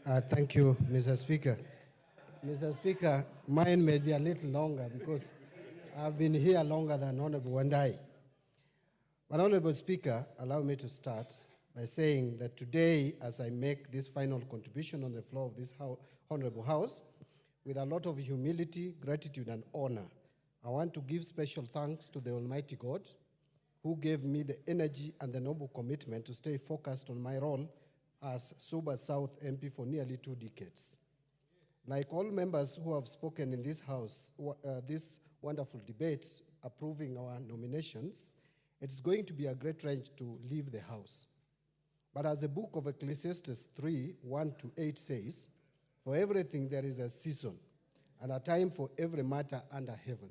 Thank you, Mr. Speaker. Mr. Speaker, mine may be a little longer because I've been here longer than Honorable Wandai. But Honorable Speaker, allow me to start by saying that today, as I make this final contribution on the floor of this Honorable House, with a lot of humility, gratitude, and honor, I want to give special thanks to the Almighty God, who gave me the energy and the noble commitment to stay focused on my role as Suba South MP for nearly 2 decades. Like all members who have spoken in this House, these wonderful debates approving our nominations, it's going to be a great range to leave the House. But as the book of Ecclesiastes 3:1-8 says, for everything there is a season and a time for every matter under heaven.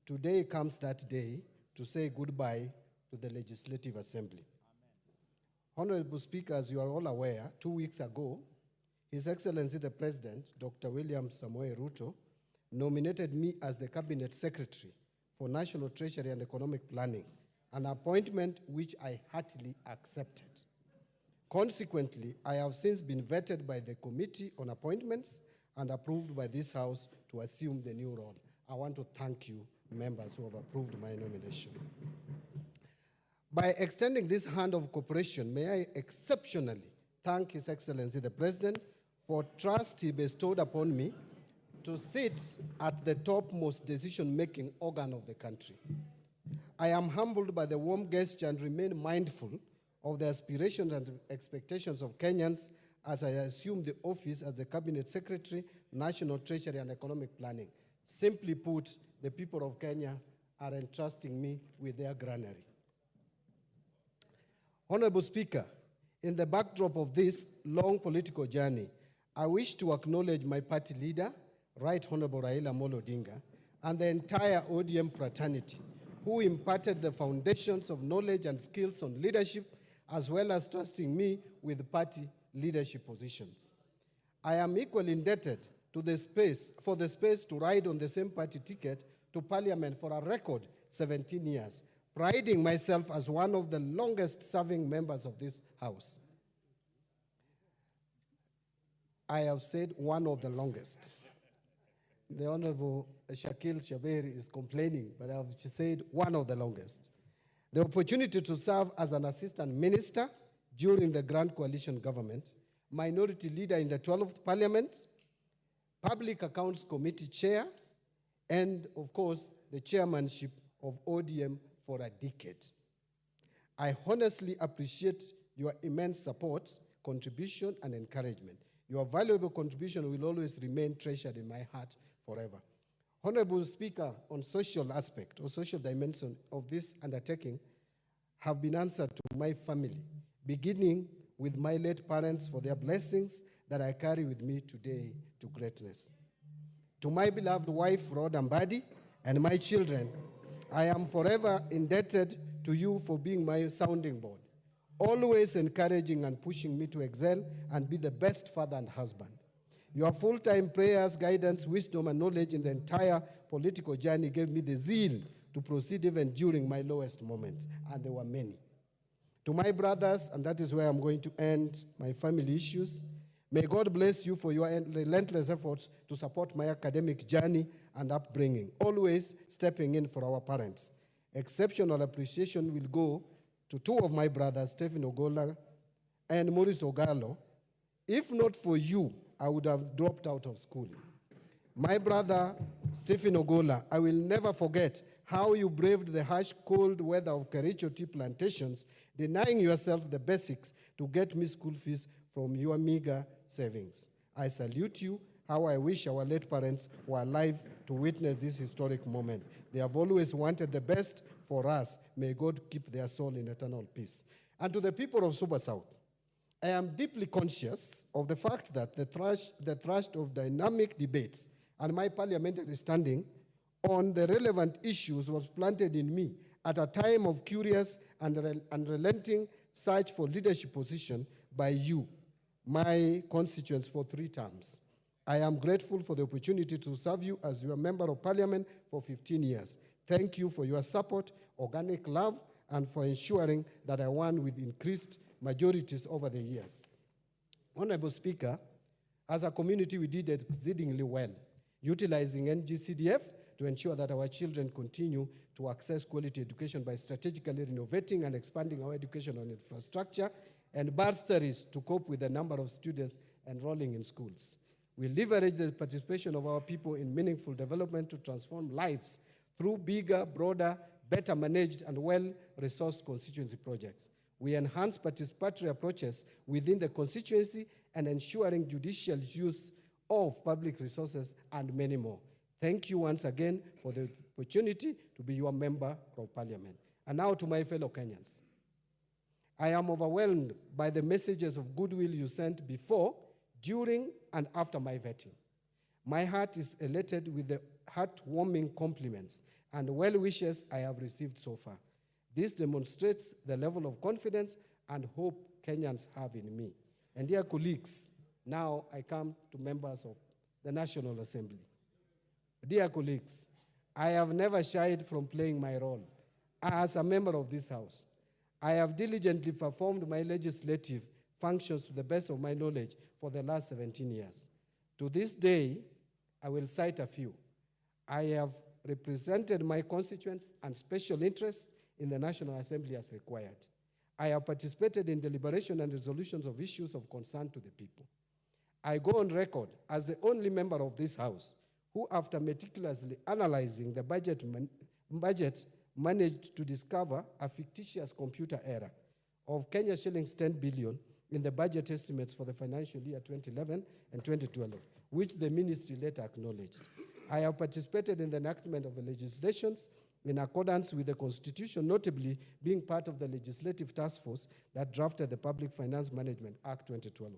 Today comes that day to say goodbye to the Legislative Assembly. Honorable Speaker, as you are all aware, 2 weeks ago, His Excellency the President, Dr. William Samoei Ruto, nominated me as the Cabinet Secretary for National Treasury and Economic Planning, an appointment which I heartily accepted. Consequently, I have since been vetted by the Committee on Appointments and approved by this House to assume the new role. I want to thank you, members who have approved my nomination. By extending this hand of cooperation, may I exceptionally thank His Excellency the President for trust he bestowed upon me to sit at the topmost decision-making organ of the country. I am humbled by the warm gesture and remain mindful of the aspirations and expectations of Kenyans as I assume the office as the Cabinet Secretary, National Treasury and Economic Planning. Simply put, the people of Kenya are entrusting me with their granary. Honorable Speaker, in the backdrop of this long political journey, I wish to acknowledge my party leader, Right Honorable Raila Amolo Odinga, and the entire ODM fraternity, who imparted the foundations of knowledge and skills on leadership, as well as trusting me with party leadership positions. I am equally indebted to the space to ride on the same party ticket to Parliament for a record 17 years, priding myself as one of the longest-serving members of this House. I have said one of the longest. The Honorable Shakil Shaberi is complaining, but I have said one of the longest. The opportunity to serve as an assistant minister during the Grand Coalition government, minority leader in the 12th Parliament, Public Accounts Committee chair, and of course, the chairmanship of ODM for a decade. I honestly appreciate your immense support, contribution, and encouragement. Your valuable contribution will always remain treasured in my heart forever. Honorable Speaker, on social aspect or social dimension of this undertaking have been answered to my family, beginning with my late parents for their blessings that I carry with me today to greatness. To my beloved wife, Rhoda Mbadi, and my children, I am forever indebted to you for being my sounding board, always encouraging and pushing me to excel and be the best father and husband. Your full-time prayers, guidance, wisdom, and knowledge in the entire political journey gave me the zeal to proceed even during my lowest moments, and there were many. To my brothers, and that is where I'm going to end my family issues, may God bless you for your relentless efforts to support my academic journey and upbringing, always stepping in for our parents. Exceptional appreciation will go to 2 of my brothers, Stephen Ogola and Maurice Ogalo. If not for you, I would have dropped out of school. My brother, Stephen Ogola, I will never forget how you braved the harsh, cold weather of Kericho tea plantations, denying yourself the basics to get me school fees from your meager savings. I salute you. How I wish our late parents were alive to witness this historic moment. They have always wanted the best for us. May God keep their soul in eternal peace. And to the people of Suba South, I am deeply conscious of the fact that the thrust of dynamic debates and my parliamentary standing on the relevant issues was planted in me at a time of curious and unrelenting search for leadership position by you, my constituents, for 3 terms. I am grateful for the opportunity to serve you as your member of parliament for 15 years. Thank you for your support, organic love, and for ensuring that I won with increased majorities over the years. Honorable Speaker, As a community, we did exceedingly well, utilizing NGCDF to ensure that our children continue to access quality education by strategically renovating and expanding our educational infrastructure and bursaries to cope with the number of students enrolling in schools. We leverage the participation of our people in meaningful development to transform lives through bigger, broader, better managed and well-resourced constituency projects. We enhance participatory approaches within the constituency and ensuring judicial use of public resources and many more. Thank you once again for the opportunity to be your member of parliament. And now to my fellow Kenyans. I am overwhelmed by the messages of goodwill you sent before, during, and after my vetting. My heart is elated with the heartwarming compliments and well wishes I have received so far. This demonstrates the level of confidence and hope Kenyans have in me. And dear colleagues, now I come to members of the National Assembly. Dear colleagues, I have never shied from playing my role as a member of this House. I have diligently performed my legislative functions to the best of my knowledge for the last 17 years. To this day, I will cite a few. I have represented my constituents and special interests in the National Assembly as required. I have participated in deliberation and resolutions of issues of concern to the people. I go on record as the only member of this House who, after meticulously analyzing the budget, managed to discover a fictitious computer error of Kenya shillings 10 billion in the budget estimates for the financial year 2011 and 2012, which the ministry later acknowledged. I have participated in the enactment of the legislations in accordance with the Constitution, notably being part of the legislative task force that drafted the Public Finance Management Act 2012.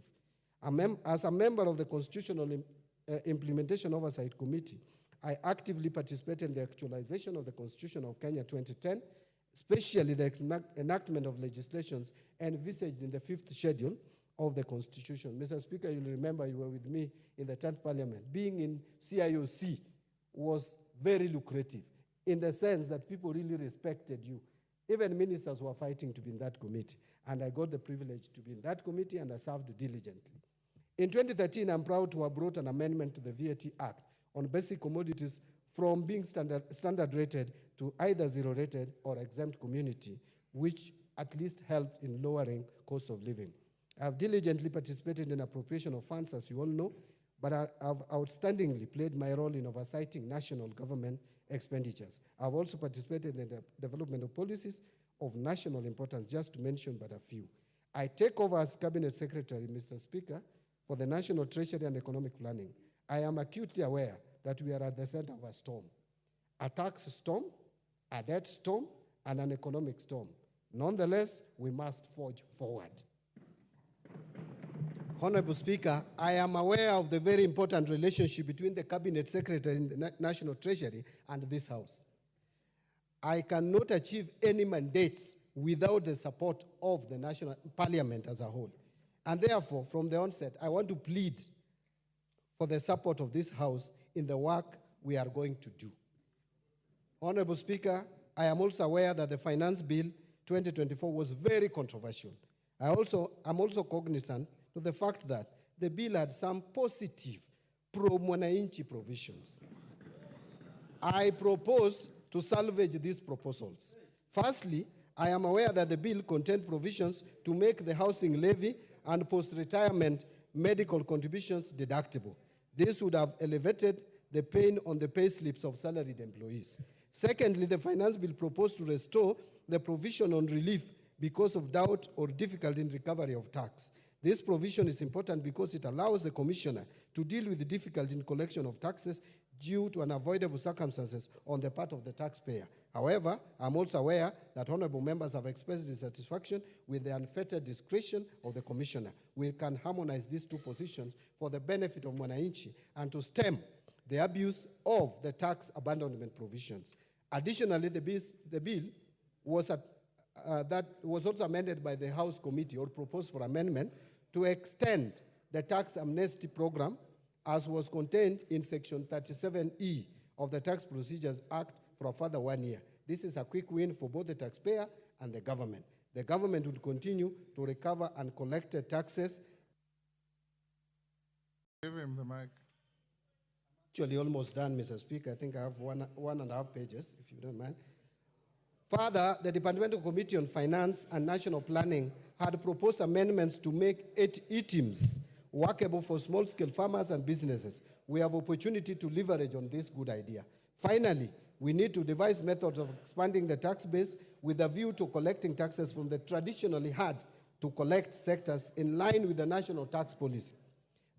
As a member of the Constitutional Implementation Oversight Committee, I actively participated in the actualization of the Constitution of Kenya 2010, especially the enactment of legislations envisaged in the 5th schedule of the Constitution. Mr. Speaker, you'll remember you were with me in the 10th Parliament. Being in CIOC was very lucrative in the sense that people really respected you. Even ministers were fighting to be in that committee, and I got the privilege to be in that committee, and I served diligently. In 2013, I'm proud to have brought an amendment to the VAT Act on basic commodities from being standard rated to either zero rated or exempt community, which at least helped in lowering cost of living. I have diligently participated in appropriation of funds, as you all know, but I have outstandingly played my role in oversighting national government expenditures. I have also participated in the development of policies of national importance, just to mention but a few. I take over as Cabinet Secretary, Mr. Speaker, for the National Treasury and Economic Planning. I am acutely aware that we are at the center of a storm, a tax storm, a debt storm, and an economic storm. Nonetheless, we must forge forward. Honorable Speaker, I am aware of the very important relationship between the Cabinet Secretary and the National Treasury and this House. I cannot achieve any mandate without the support of the National Parliament as a whole. And therefore, from the onset, I want to plead for the support of this House in the work we are going to do. Honorable Speaker, I am also aware that the Finance Bill 2024 was very controversial. I'm also cognizant to the fact that the bill had some positive pro-mwananchi provisions. I propose to salvage these proposals. Firstly, I am aware that the bill contained provisions to make the housing levy and post-retirement medical contributions deductible. This would have elevated the pain on the pay slips of salaried employees. Secondly, the Finance Bill proposed to restore the provision on relief because of doubt or difficulty in recovery of tax. This provision is important because it allows the Commissioner to deal with the difficulty in collection of taxes due to unavoidable circumstances on the part of the taxpayer. However, I'm also aware that honorable members have expressed dissatisfaction with the unfettered discretion of the Commissioner. We can harmonize these two positions for the benefit of mwananchi and to stem the abuse of the tax abandonment provisions. Additionally, the bill was that was also amended by the House Committee, or proposed for amendment, to extend the tax amnesty program as was contained in Section 37E of the Tax Procedures Act for a further 1 year. This is a quick win for both the taxpayer and the government. The government will continue to recover and collect taxes Give him the mic. Actually, almost done, Mr. Speaker. I think I have one and a half pages, if you don't mind. Further, the Departmental Committee on Finance and National Planning had proposed amendments to make ETIMs workable for small-scale farmers and businesses. We have opportunity to leverage on this good idea. Finally, we need to devise methods of expanding the tax base with a view to collecting taxes from the traditionally hard to collect sectors in line with the national tax policy.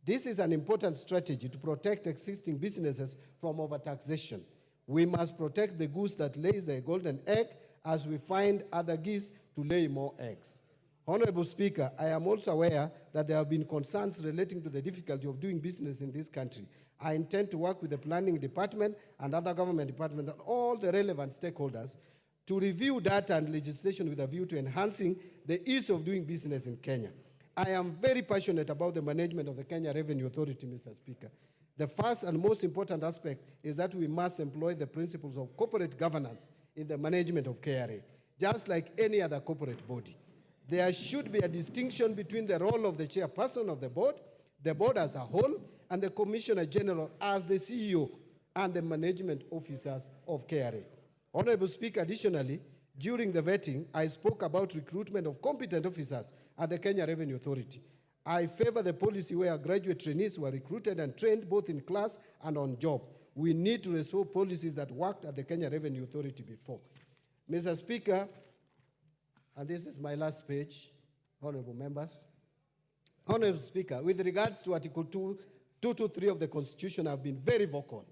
This is an important strategy to protect existing businesses from overtaxation. We must protect the goose that lays the golden egg as we find other geese to lay more eggs. Honorable Speaker, I am also aware that there have been concerns relating to the difficulty of doing business in this country. I intend to work with the Planning Department and other government departments and all the relevant stakeholders to review data and legislation with a view to enhancing the ease of doing business in Kenya. I am very passionate about the management of the Kenya Revenue Authority, Mr. Speaker. The first and most important aspect is that we must employ the principles of corporate governance in the management of KRA, just like any other corporate body. There should be a distinction between the role of the chairperson of the board as a whole, and the Commissioner General as the CEO and the management officers of KRA. Honorable Speaker, additionally, during the vetting, I spoke about recruitment of competent officers at the Kenya Revenue Authority. I favor the policy where graduate trainees were recruited and trained both in class and on job. We need to restore policies that worked at the Kenya Revenue Authority before. Mr. Speaker, and this is my last page, honorable members. Honorable Speaker, with regards to Article 223 of the Constitution, I've been very vocal.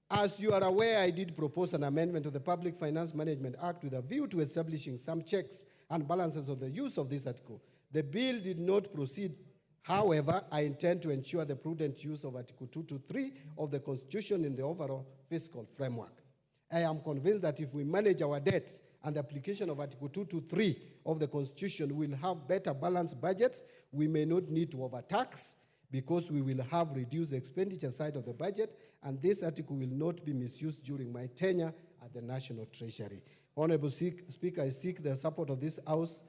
As you are aware, I did propose an amendment to the Public Finance Management Act with a view to establishing some checks and balances on the use of this article. The bill did not proceed. However, I intend to ensure the prudent use of Article 223 of the Constitution in the overall fiscal framework. I am convinced that if we manage our debt and the application of Article 223 of the Constitution will have better balanced budgets, we may not need to overtax because we will have reduced the expenditure side of the budget, and this article will not be misused during my tenure at the National Treasury. Honorable Speaker, I seek the support of this House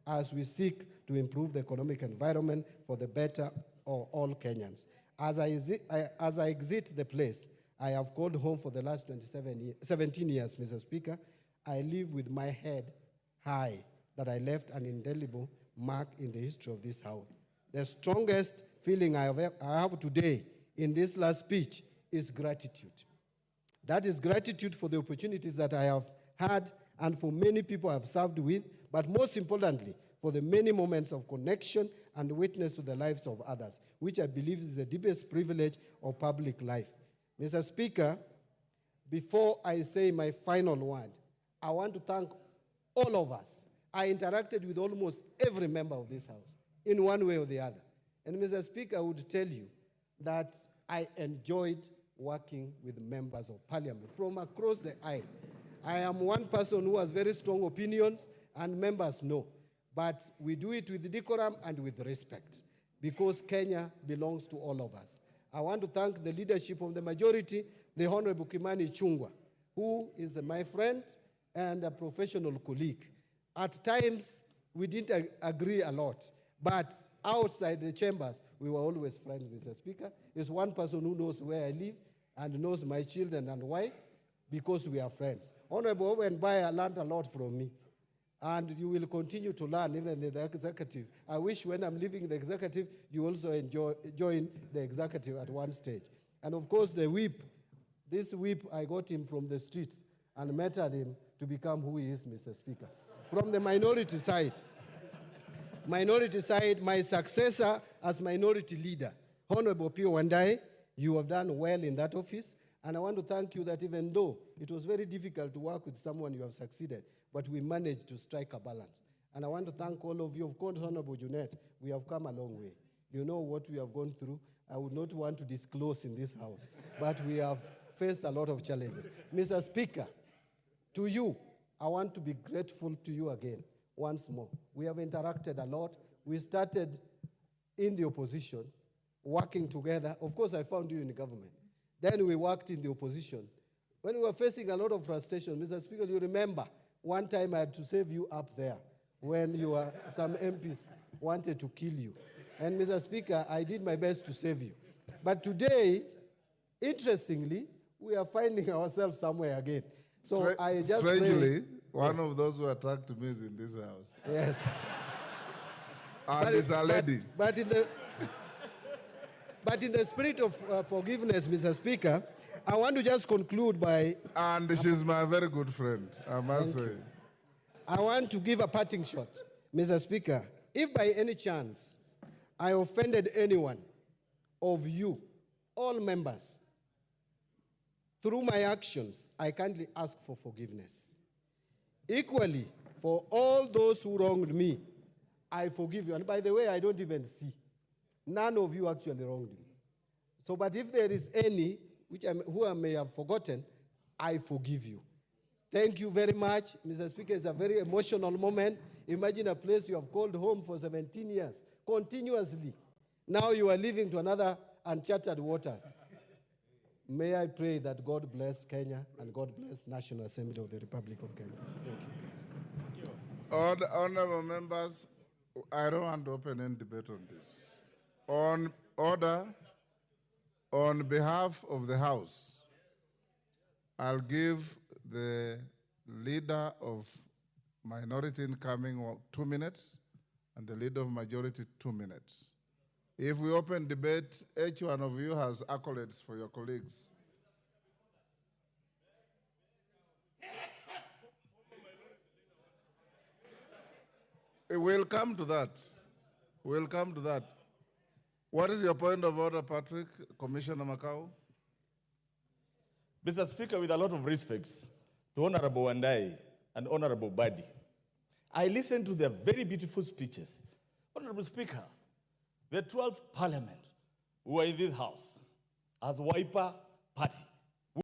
as we seek to improve the economic environment for the better of all Kenyans. As I exit the place I have called home for the last 17 years, Mr. Speaker, I live with my head high that I left an indelible mark in the history of this House. The strongest feeling I have today in this last speech is gratitude. That is gratitude for the opportunities that I have had and for many people I have served with, but most importantly, for the many moments of connection and witness to the lives of others, which I believe is the deepest privilege of public life. Mr. Speaker, before I say my final word, I want to thank all of us. I interacted with almost every member of this House in one way or the other. And Mr. Speaker, I would tell you that I enjoyed working with members of parliament from across the aisle. I am one person who has very strong opinions, and members know. But we do it with decorum and with respect, because Kenya belongs to all of us. I want to thank the leadership of the majority, the Honorable Kimani Ichung'wah, who is my friend and a professional colleague. At times, we didn't agree a lot, but outside the chambers, we were always friends, Mr. Speaker. He's one person who knows where I live and knows my children and wife because we are friends. Honorable Owen Baya learned a lot from me, and you will continue to learn even in the executive. I wish when I'm leaving the executive, you also join the executive at one stage. And of course, the whip, this whip, I got him from the streets and mentored him to become who he is, Mr. Speaker. From the minority side, my successor as minority leader, Honorable Pio Wandai, you have done well in that office, and I want to thank you that even though it was very difficult to work with someone, you have succeeded, but we managed to strike a balance. And I want to thank all of you. Of course, Honorable Junet, we have come a long way. You know what we have gone through. I would not want to disclose in this House, but we have faced a lot of challenges. Mr. Speaker, to you, I want to be grateful to you again, once more. We have interacted a lot. We started in the opposition, working together. Of course, I found you in the government. Then we worked in the opposition. When we were facing a lot of frustration, Mr. Speaker, you remember, one time I had to save you up there when some MPs wanted to kill you. And Mr. Speaker, I did my best to save you. But today, interestingly, we are finding ourselves somewhere again. So I just strangely, one of those who attacked me is in this house. Yes. And it's a lady. But in the spirit of forgiveness, Mr. Speaker, I want to just conclude by... And she's my very good friend, I must say. I want to give a parting shot. Mr. Speaker, if by any chance I offended anyone of you, all members, through my actions, I kindly ask for forgiveness. Equally, for all those who wronged me, I forgive you. And by the way, I don't even see. None of you actually wronged me. So, but if there is any who I may have forgotten, I forgive you. Thank you very much. Mr. Speaker, it's a very emotional moment. Imagine a place you have called home for 17 years, continuously. Now you are leaving to another uncharted waters. May I pray that God bless Kenya and God bless National Assembly of the Republic of Kenya. Thank you. Honorable members, I don't want to open any debate on this. On order, on behalf of the House, I'll give the leader of minority incoming 2 minutes and the leader of majority 2 minutes. If we open debate, each one of you has accolades for your colleagues. We'll come to that. We'll come to that. What is your point of order, Patrick? Commissioner Makau? Mr. Speaker, with a lot of respects to Honorable Wandai and Honorable Mbadi, I listened to their very beautiful speeches. Honorable Speaker, the 12th Parliament who were in this house as Wiper Party